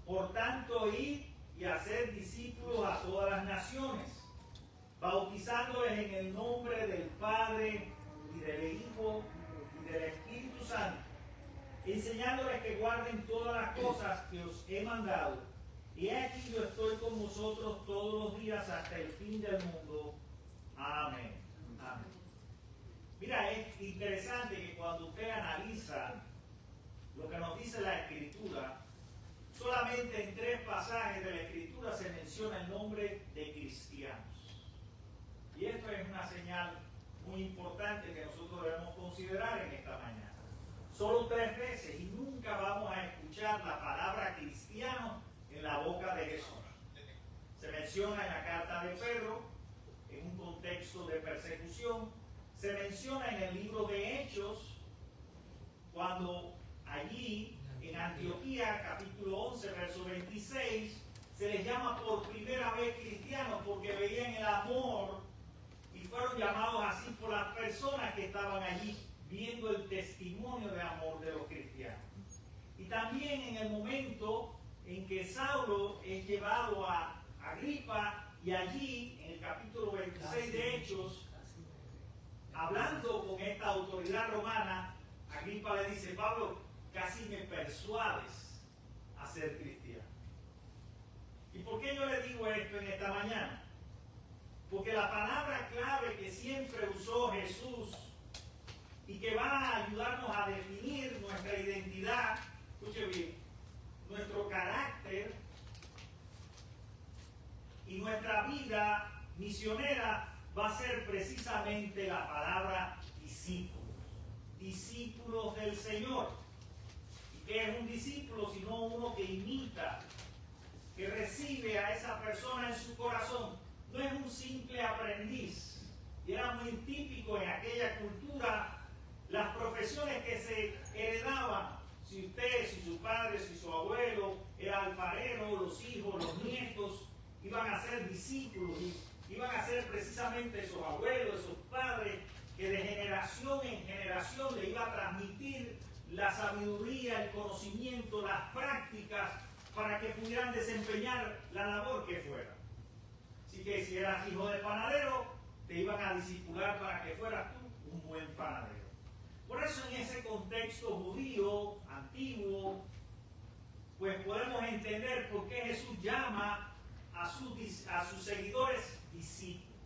Por tanto, id y hacer discípulos a todas las naciones, bautizándoles en el nombre del Padre y del Hijo y del Espíritu Santo, enseñándoles que guarden todas las cosas que os he mandado. Y aquí yo estoy con vosotros todos los días hasta el fin del mundo. Amén. Amén. Mira, es interesante que cuando usted analiza lo que nos dice la Escritura, solamente en 3 pasajes de la Escritura se menciona el nombre de cristianos. Y esto es una señal muy importante que nosotros debemos considerar en esta mañana. Solo 3 veces y nunca vamos a escuchar la palabra cristiano en la boca de Jesús. Se menciona en la carta de Pedro, en un contexto de persecución. Se menciona en el libro de Hechos, cuando allí en Antioquía, capítulo 11, verso 26, se les llama por primera vez cristianos porque veían el amor y fueron llamados así por las personas que estaban allí viendo el testimonio de amor de los cristianos. Y también en el momento en que Saulo es llevado a Agripa y allí en el capítulo 26 de Hechos, hablando con esta autoridad romana, Agripa le dice: Pablo, casi me persuades a ser cristiano. ¿Y por qué yo le digo esto en esta mañana? Porque la palabra clave que siempre usó Jesús y que va a ayudarnos a definir nuestra identidad, escuche bien, nuestro carácter y nuestra vida misionera, va a ser precisamente la palabra discípulos. Discípulos del Señor. ¿Y qué es un discípulo sino uno que imita, que recibe a esa persona en su corazón? No es un simple aprendiz. Y era muy típico en aquella cultura las profesiones que se heredaban. Si usted, si su padre, si su abuelo era alfarero, los hijos, los nietos iban a ser discípulos y iban a ser precisamente esos abuelos, esos padres que de generación en generación le iba a transmitir la sabiduría, el conocimiento, las prácticas para que pudieran desempeñar la labor que fuera. Así que si eras hijo de panadero, te iban a discipular para que fueras tú un buen panadero. Por eso en ese contexto judío, antiguo, pues podemos entender por qué Jesús llama a sus seguidores discípulos.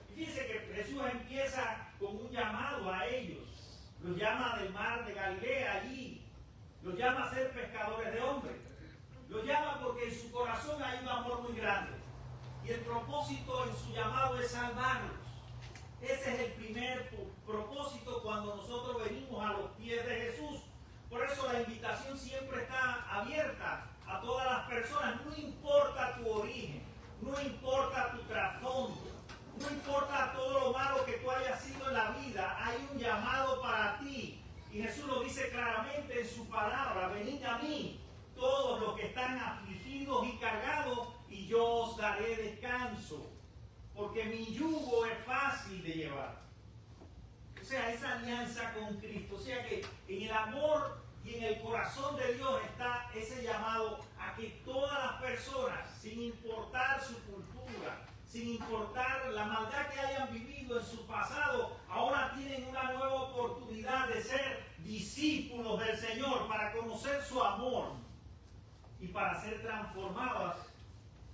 Y fíjense que Jesús empieza con un llamado a ellos. Los llama del mar de Galilea allí. Los llama a ser pescadores de hombres. Los llama porque en su corazón hay un amor muy grande. Y el propósito en su llamado es salvarlos. Ese es el primer propósito cuando nosotros venimos a los pies de Jesús. Por eso la invitación siempre está abierta a todas las personas. No importa tu origen, no importa tu trasfondo, no importa todo lo malo que tú hayas sido en la vida, hay un llamado para ti. Y Jesús lo dice claramente en su palabra: venid a mí, todos los que están afligidos y cargados, y yo os daré descanso. Porque mi yugo es fácil de llevar. O sea, esa alianza con Cristo. O sea que en el amor y en el corazón de Dios está ese llamado a que todas las personas, sin importar su cultura, sin importar la maldad que hayan vivido en su pasado, ahora tienen una nueva oportunidad de ser discípulos del Señor, para conocer su amor y para ser transformadas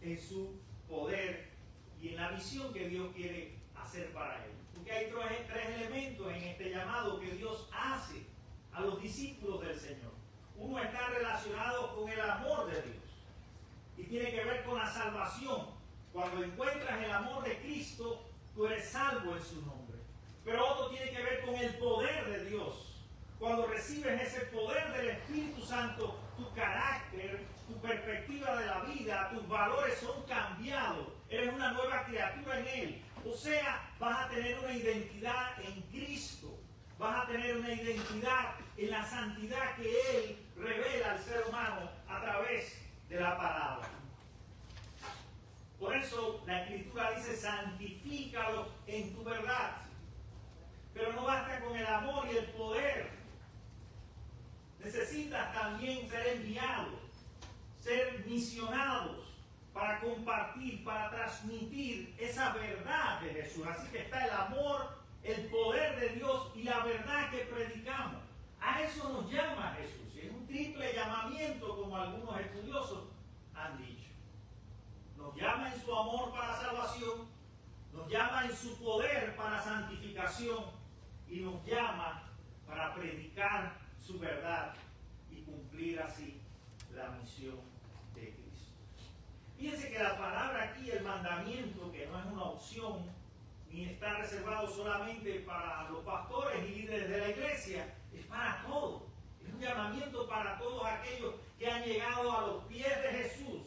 en su poder y en la visión que Dios quiere hacer para ellos. Porque hay 3 elementos en este llamado que Dios hace a los discípulos del Señor. Uno está relacionado con el amor de Dios y tiene que ver con la salvación. Cuando encuentras el amor de Cristo, tú eres salvo en su nombre. Pero otro tiene que ver con el poder de Dios. Cuando recibes ese poder del Espíritu Santo, tu carácter, tu perspectiva de la vida, tus valores son cambiados. Eres una nueva criatura en Él. O sea, vas a tener una identidad en Cristo. Vas a tener una identidad en la santidad que Él revela al ser humano a través de la palabra. Por eso la Escritura dice: santifícalo en tu verdad. Pero no basta con el amor y el poder. Necesitas también ser enviado. misionados para compartir, para transmitir esa verdad de Jesús. Así que está el amor, el poder de Dios y la verdad que predicamos. A eso nos llama Jesús. Y es un triple llamamiento, como algunos estudiosos han dicho. Nos llama en su amor para salvación, nos llama en su poder para santificación y nos llama para predicar su verdad y cumplir así la misión de Cristo. Fíjense que la palabra aquí, el mandamiento, que no es una opción, ni está reservado solamente para los pastores y líderes de la iglesia, es para todos. Es un llamamiento para todos aquellos que han llegado a los pies de Jesús,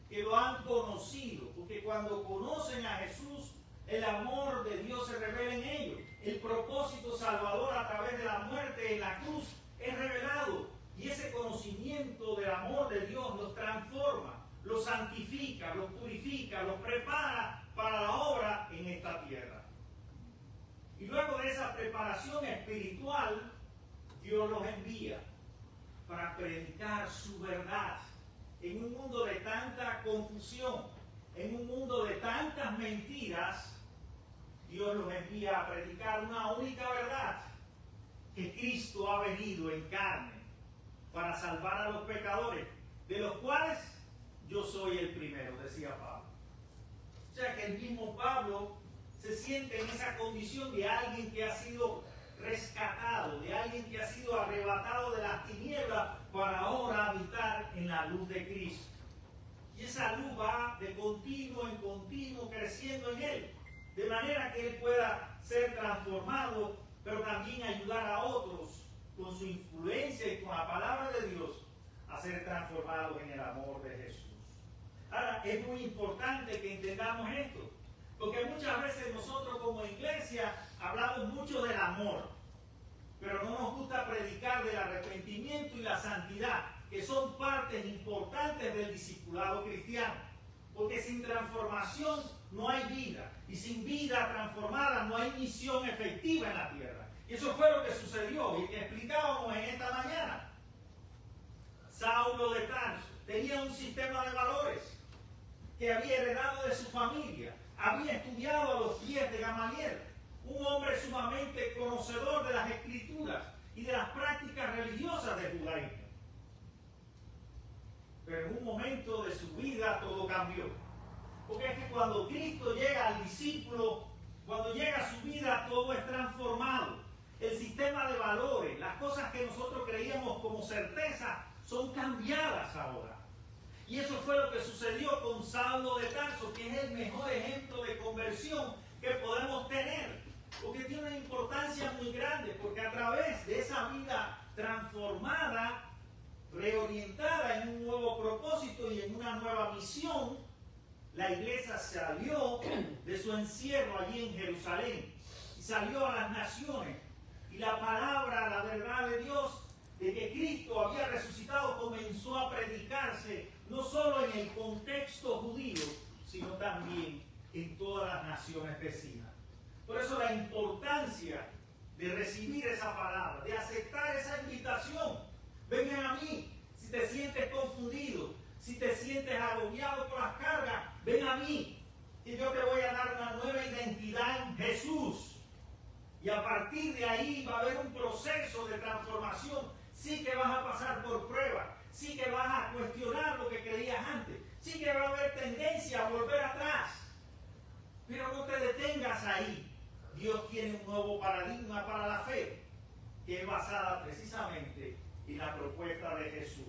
que lo han conocido, porque cuando conocen a Jesús, el amor de Dios se revela en ellos. El propósito salvador a través de la muerte en la cruz es revelado. Y ese conocimiento del amor de Dios los transforma, los santifica, los purifica, los prepara para la obra en esta tierra. Y luego de esa preparación espiritual, Dios los envía para predicar su verdad en un mundo de tanta confusión, en un mundo de tantas mentiras. Dios los envía a predicar una única verdad, que Cristo ha venido en carne para salvar a los pecadores, de los cuales yo soy el primero, decía Pablo. O sea que el mismo Pablo se siente en esa condición de alguien que ha sido rescatado, de alguien que ha sido arrebatado de las tinieblas para ahora habitar en la luz de Cristo. Y esa luz va de continuo en continuo creciendo en él, de manera que él pueda ser transformado, pero también ayudar a otros con su influencia y con la palabra de Dios a ser transformados en el amor de Jesús. Ahora, es muy importante que entendamos esto, porque muchas veces nosotros como iglesia hablamos mucho del amor, pero no nos gusta predicar del arrepentimiento y la santidad, que son partes importantes del discipulado cristiano, porque sin transformación no hay vida, y sin vida transformada no hay misión efectiva en la tierra. Y eso fue lo que sucedió y que explicábamos en esta mañana. Saulo de Tarso tenía un sistema de valores que había heredado de su familia, había estudiado a los pies de Gamaliel, un hombre sumamente conocedor de las escrituras y de las prácticas religiosas del judaísmo. Pero en un momento de su vida todo cambió. Porque es que cuando Cristo llega al discípulo, cuando llega a su vida, todo es transformado. El sistema de valores, las cosas que nosotros creíamos como certeza, son cambiadas ahora. Y eso fue lo que sucedió con Saulo de Tarso, que es el mejor ejemplo de conversión que podemos tener. Porque tiene una importancia muy grande, porque a través de esa vida transformada, reorientada en un nuevo propósito y en una nueva misión, la iglesia salió de su encierro allí en Jerusalén y salió a las naciones. Y la palabra, la verdad de Dios, de que Cristo había resucitado, comenzó a predicarse no solo en el contexto judío, sino también en todas las naciones vecinas. Por eso la importancia de recibir esa palabra, de aceptar esa invitación. Vengan a mí si te sientes confundido, si te sientes agobiado por las cargas, ven a mí, que yo te voy a dar una nueva identidad en Jesús. Y a partir de ahí va a haber un proceso de transformación. Sí que vas a pasar por pruebas, sí que vas a cuestionar lo que creías antes, sí que va a haber tendencia a volver atrás. Pero no te detengas ahí. Dios tiene un nuevo paradigma para la fe, que es basada precisamente en la propuesta de Jesús.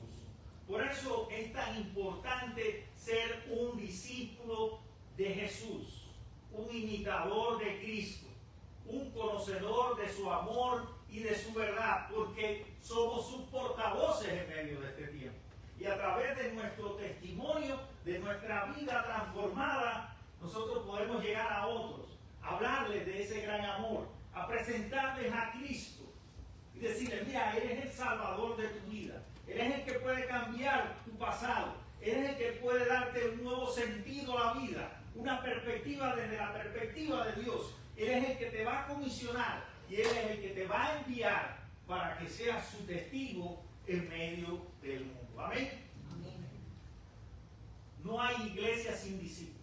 Por eso es tan importante ser un discípulo de Jesús, un imitador de Cristo, un conocedor de su amor y de su verdad, porque somos sus portavoces en medio de este tiempo. Y a través de nuestro testimonio, de nuestra vida transformada, nosotros podemos llegar a otros, hablarles de ese gran amor, a presentarles a Cristo y decirles: mira, eres el Salvador de tu vida, eres el que puede cambiar tu pasado, eres el que puede darte un nuevo sentido a la vida, una perspectiva desde la perspectiva de Dios. Eres el que te va a comisionar y Él es el que te va a enviar para que seas su testigo en medio del mundo. Amén. Amén. hay iglesia sin discípulos.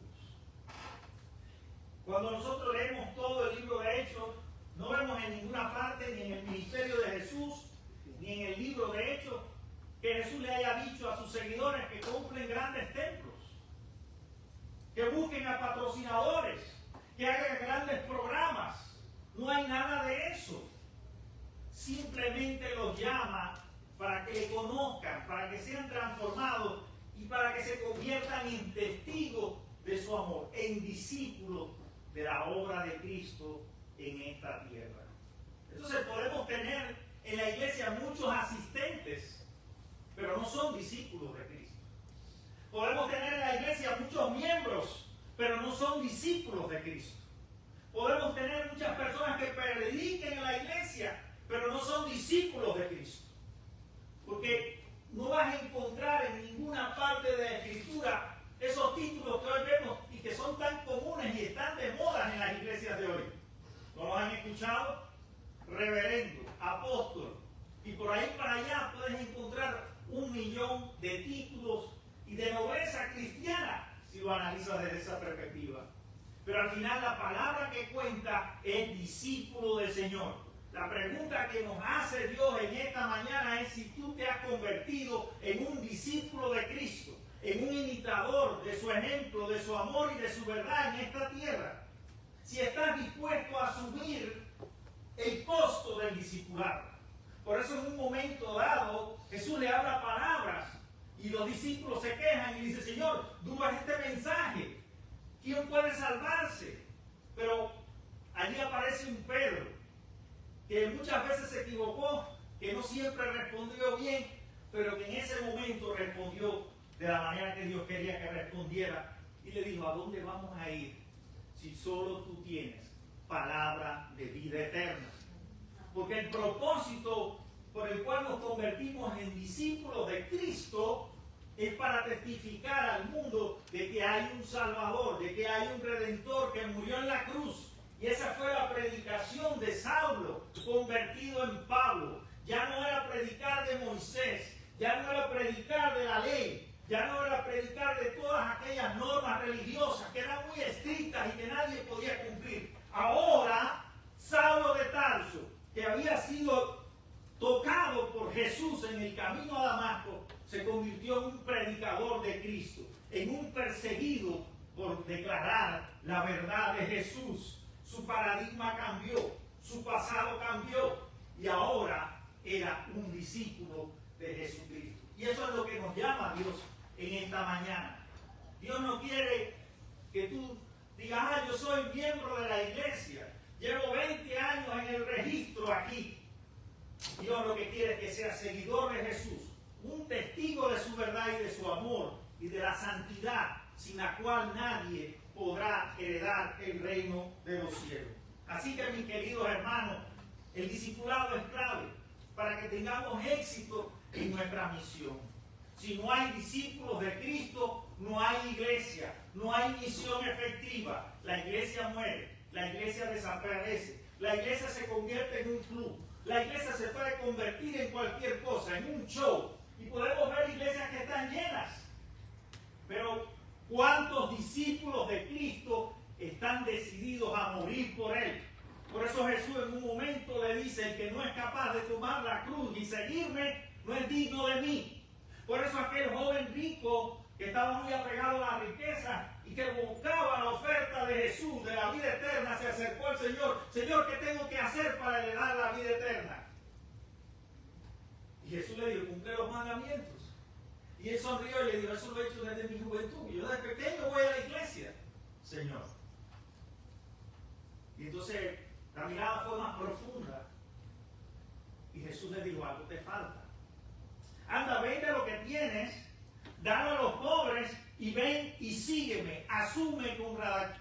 Cuando nosotros leemos todo el libro de Hechos, no vemos en ninguna parte, ni en el ministerio de Jesús, ni en el libro de Hechos, que Jesús le haya dicho a sus seguidores que compren grandes templos, que busquen a patrocinadores, que hagan grandes programas. No hay nada de eso. Simplemente los llama para que le conozcan, para que sean transformados y para que se conviertan en testigos de su amor, en discípulos de la obra de Cristo en esta tierra. Entonces podemos tener en la iglesia muchos asistentes, pero no son discípulos de Cristo. Podemos tener en la iglesia muchos miembros, pero no son discípulos de Cristo. Podemos tener muchas personas que prediquen en la iglesia, pero no son discípulos de Cristo. Porque no vas a encontrar en ninguna parte de la Escritura esos títulos que hoy vemos y que son tan comunes y están de moda en las iglesias de hoy. ¿No los han escuchado? Reverendo, apóstol. Y por ahí para allá puedes encontrar 1.000.000 de títulos y de nobleza cristiana, si lo analizas desde esa perspectiva. Pero al final la palabra que cuenta es discípulo del Señor. La pregunta que nos hace Dios en esta mañana es si tú te has convertido en un discípulo de Cristo, en un imitador de su ejemplo, de su amor y de su verdad en esta tierra. Si estás dispuesto a asumir el costo del discipulado. Por eso en un momento dado Jesús le habla palabras y los discípulos se quejan y dicen: Señor, dura este mensaje. ¿Quién puede salvarse? Pero allí aparece un Pedro que muchas veces se equivocó, que no siempre respondió bien, pero que en ese momento respondió de la manera que Dios quería que respondiera y le dijo: ¿a dónde vamos a ir si solo tú tienes palabra de vida eterna? Porque el propósito por el cual nos convertimos en discípulos de Cristo es para testificar al mundo de que hay un Salvador, de que hay un Redentor que murió en la cruz. Y esa fue la predicación de Saulo, convertido en Pablo. Ya no era predicar de Moisés, ya no era predicar de la ley, ya no era predicar de todas aquellas normas religiosas que eran muy estrictas y que nadie podía cumplir. Ahora, Saulo de Tarso, que había sido tocado por Jesús en el camino a Damasco, se convirtió en un predicador de Cristo, en un perseguido por declarar la verdad de Jesús. Su paradigma cambió, su pasado cambió y ahora era un discípulo de Jesucristo. Y eso es lo que nos llama Dios en esta mañana. Dios no quiere que tú digas: yo soy miembro de la iglesia, llevo 20 años en el registro aquí. Dios lo que quiere es que seas seguidor de Jesús, un testigo de su verdad y de su amor y de la santidad, sin la cual nadie podrá heredar el reino de los cielos. Así que, mis queridos hermanos, el discipulado es clave para que tengamos éxito en nuestra misión. Si no hay discípulos de Cristo, no hay iglesia, no hay misión efectiva. La iglesia muere, la iglesia desaparece, la iglesia se convierte en un club, la iglesia se puede convertir en cualquier cosa, en un show. Y podemos ver iglesias que están llenas. Pero ¿cuántos discípulos de Cristo están decididos a morir por Él? Por eso Jesús en un momento le dice: el que no es capaz de tomar la cruz y seguirme, no es digno de mí. Por eso aquel joven rico que estaba muy apegado a la riqueza y que buscaba la oferta de Jesús, de la vida eterna, se acercó al Señor: Señor, ¿qué tengo que hacer para heredar la vida eterna? Y Jesús le dijo: cumple los mandamientos. Y él sonrió y le dijo: eso lo he hecho desde mi juventud. Yo desde pequeño voy a la iglesia, Señor. Y entonces la mirada fue más profunda. Y Jesús le dijo: algo te falta. Anda, vende lo que tienes, dalo a los pobres y ven y sígueme. Asume con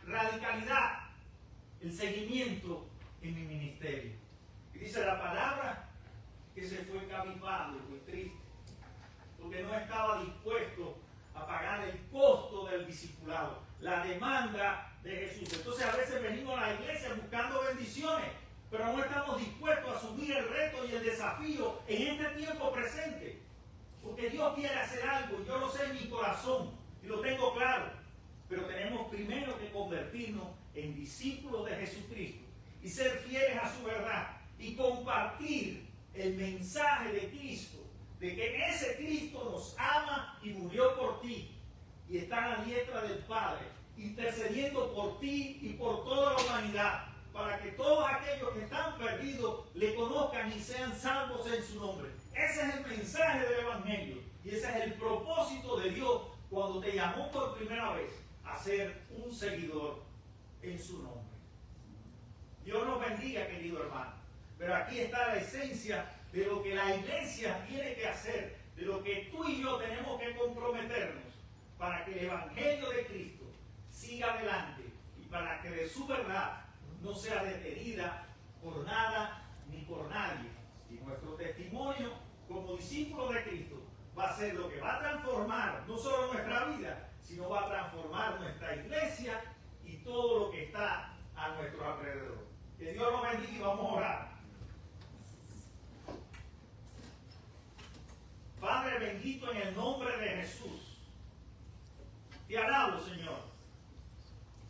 radicalidad el seguimiento en mi ministerio. Y dice la palabra que se fue cabizbajo y muy triste, porque no estaba dispuesto a pagar el costo del discipulado, la demanda de Jesús. Entonces a veces venimos a la iglesia buscando bendiciones, pero no estamos dispuestos a asumir el reto y el desafío en este tiempo presente. Porque Dios quiere hacer algo, yo lo sé en mi corazón y lo tengo claro. convertirnos en discípulos de Jesucristo y ser fieles a su verdad y compartir el mensaje de Cristo, de que ese Cristo nos ama y murió por ti y está a la diestra del Padre, intercediendo por ti y por toda la humanidad, para que todos aquellos que están perdidos le conozcan y sean salvos en su nombre. Ese es el mensaje del Evangelio y ese es el propósito de Dios cuando te llamó por primera vez a ser un seguidor en su nombre. Dios nos bendiga, querido hermano. Pero aquí está la esencia de lo que la iglesia tiene que hacer, de lo que tú y yo tenemos que comprometernos para que el Evangelio de Cristo siga adelante y para que de su verdad no sea detenida por nada ni por nadie. Y nuestro testimonio como discípulos de Cristo va a ser lo que va a transformar no solo nuestra vida, sino va a transformar nuestra iglesia y todo lo que está a nuestro alrededor. Que Dios nos bendiga y vamos a orar. Padre bendito, en el nombre de Jesús, te alabo, Señor.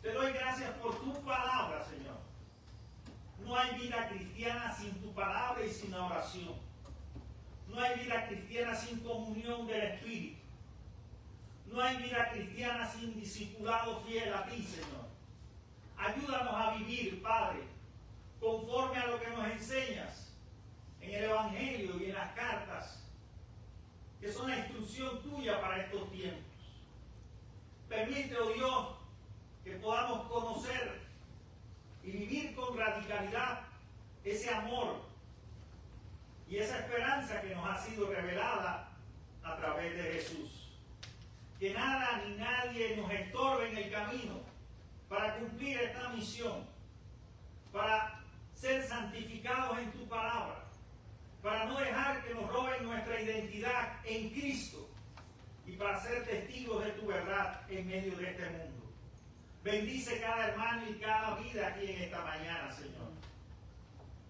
Te doy gracias por tu palabra, Señor. No hay vida cristiana sin tu palabra y sin la oración. No hay vida cristiana sin comunión del Espíritu. No hay vida cristiana sin discipulado fiel a ti, Señor. Ayúdanos a vivir, Padre, conforme a lo que nos enseñas en el Evangelio y en las cartas, que son la instrucción tuya para estos tiempos. Permite, oh Dios, que podamos conocer y vivir con radicalidad ese amor y esa esperanza que nos ha sido revelada a través de Jesús. Que nada ni nadie nos estorbe en el camino para cumplir esta misión, para ser santificados en tu palabra, para no dejar que nos roben nuestra identidad en Cristo y para ser testigos de tu verdad en medio de este mundo. Bendice cada hermano y cada vida aquí en esta mañana, Señor.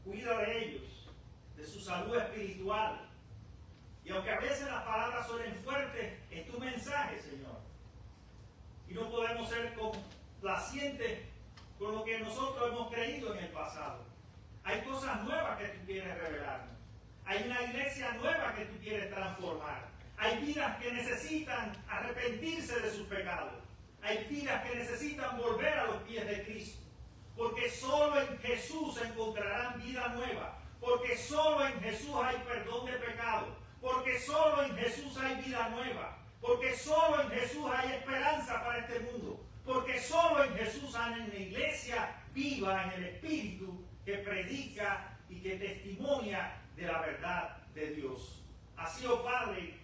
Cuida de ellos, de su salud espiritual. Y aunque a veces las palabras suenen fuertes, es tu mensaje, Señor. Y no podemos ser complacientes con lo que nosotros hemos creído en el pasado. Hay cosas nuevas que tú quieres revelarnos. Hay una iglesia nueva que tú quieres transformar. Hay vidas que necesitan arrepentirse de sus pecados. Hay vidas que necesitan volver a los pies de Cristo. Porque solo en Jesús encontrarán vida nueva. Porque solo en Jesús hay perdón de pecado. Porque solo en Jesús hay vida nueva. Porque solo en Jesús hay esperanza para este mundo. Porque solo en Jesús hay una iglesia viva en el Espíritu que predica y que testimonia de la verdad de Dios. Así, oh Padre,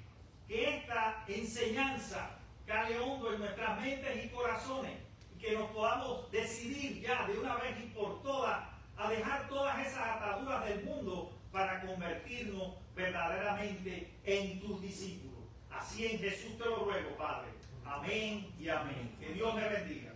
que esta enseñanza cale hondo en nuestras mentes y corazones y que nos podamos decidir ya de una vez y por todas a dejar todas esas ataduras del mundo para convertirnos verdaderamente en tus discípulos. Así en Jesús te lo ruego, Padre. Amén y amén. Que Dios me bendiga.